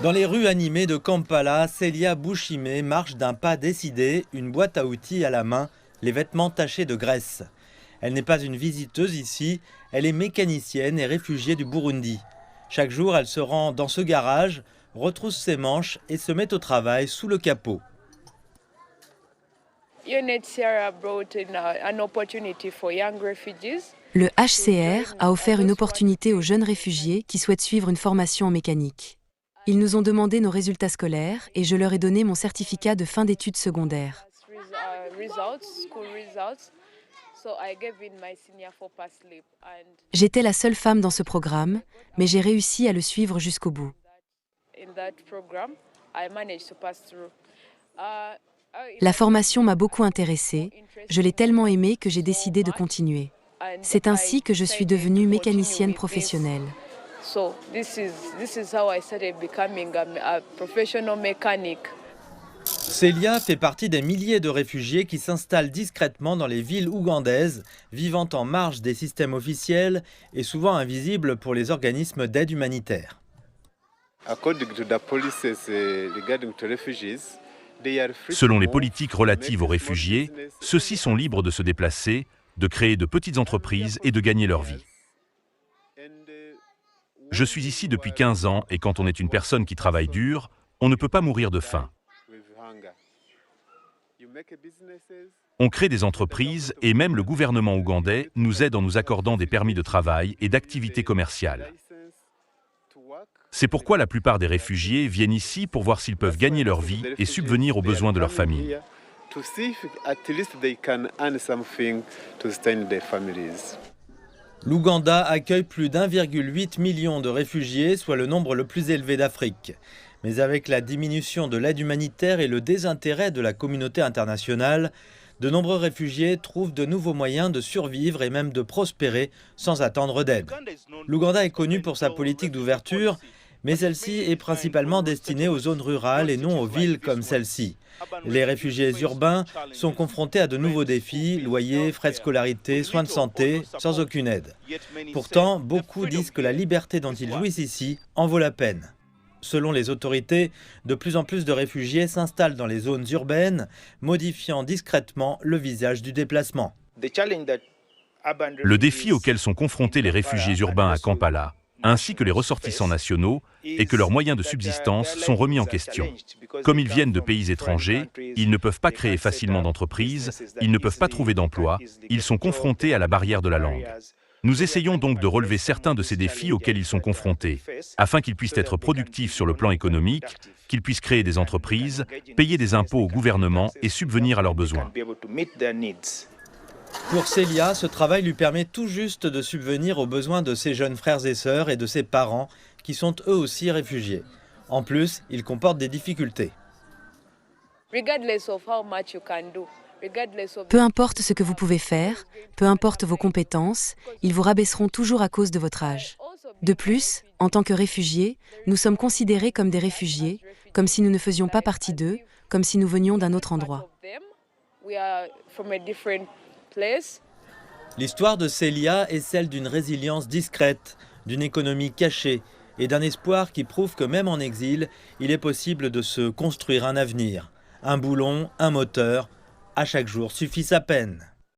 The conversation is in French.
Dans les rues animées de Kampala, Célia Bouchimé marche d'un pas décidé, une boîte à outils à la main, les vêtements tachés de graisse. Elle n'est pas une visiteuse ici, elle est mécanicienne et réfugiée du Burundi. Chaque jour, elle se rend dans ce garage, retrousse ses manches et se met au travail sous le capot. Le HCR a offert une opportunité aux jeunes réfugiés qui souhaitent suivre une formation en mécanique. Ils nous ont demandé nos résultats scolaires et je leur ai donné mon certificat de fin d'études secondaires. J'étais la seule femme dans ce programme, mais j'ai réussi à le suivre jusqu'au bout. La formation m'a beaucoup intéressée, je l'ai tellement aimée que j'ai décidé de continuer. C'est ainsi que je suis devenue mécanicienne professionnelle. Célia fait partie des milliers de réfugiés qui s'installent discrètement dans les villes ougandaises, vivant en marge des systèmes officiels et souvent invisibles pour les organismes d'aide humanitaire. Selon les politiques relatives aux réfugiés, ceux-ci sont libres de se déplacer, de créer de petites entreprises et de gagner leur vie. Je suis ici depuis 15 ans et quand on est une personne qui travaille dur, on ne peut pas mourir de faim. On crée des entreprises et même le gouvernement ougandais nous aide en nous accordant des permis de travail et d'activités commerciales. C'est pourquoi la plupart des réfugiés viennent ici pour voir s'ils peuvent gagner leur vie et subvenir aux besoins de leur famille. L'Ouganda accueille plus d'1,8 million de réfugiés, soit le nombre le plus élevé d'Afrique. Mais avec la diminution de l'aide humanitaire et le désintérêt de la communauté internationale, de nombreux réfugiés trouvent de nouveaux moyens de survivre et même de prospérer sans attendre d'aide. L'Ouganda est connu pour sa politique d'ouverture, mais celle-ci est principalement destinée aux zones rurales et non aux villes comme celle-ci. Les réfugiés urbains sont confrontés à de nouveaux défis, loyers, frais de scolarité, soins de santé, sans aucune aide. Pourtant, beaucoup disent que la liberté dont ils jouissent ici en vaut la peine. Selon les autorités, de plus en plus de réfugiés s'installent dans les zones urbaines, modifiant discrètement le visage du déplacement. Le défi auquel sont confrontés les réfugiés urbains à Kampala, ainsi que les ressortissants nationaux, est que leurs moyens de subsistance sont remis en question. Comme ils viennent de pays étrangers, ils ne peuvent pas créer facilement d'entreprise, ils ne peuvent pas trouver d'emploi, ils sont confrontés à la barrière de la langue. Nous essayons donc de relever certains de ces défis auxquels ils sont confrontés, afin qu'ils puissent être productifs sur le plan économique, qu'ils puissent créer des entreprises, payer des impôts au gouvernement et subvenir à leurs besoins. Pour Célia, ce travail lui permet tout juste de subvenir aux besoins de ses jeunes frères et sœurs et de ses parents, qui sont eux aussi réfugiés. En plus, il comporte des difficultés. Peu importe ce que vous pouvez faire, peu importe vos compétences, ils vous rabaisseront toujours à cause de votre âge. De plus, en tant que réfugiés, nous sommes considérés comme des réfugiés, comme si nous ne faisions pas partie d'eux, comme si nous venions d'un autre endroit. L'histoire de Célia est celle d'une résilience discrète, d'une économie cachée et d'un espoir qui prouve que même en exil, il est possible de se construire un avenir. Un boulon, un moteur, à chaque jour suffit sa peine.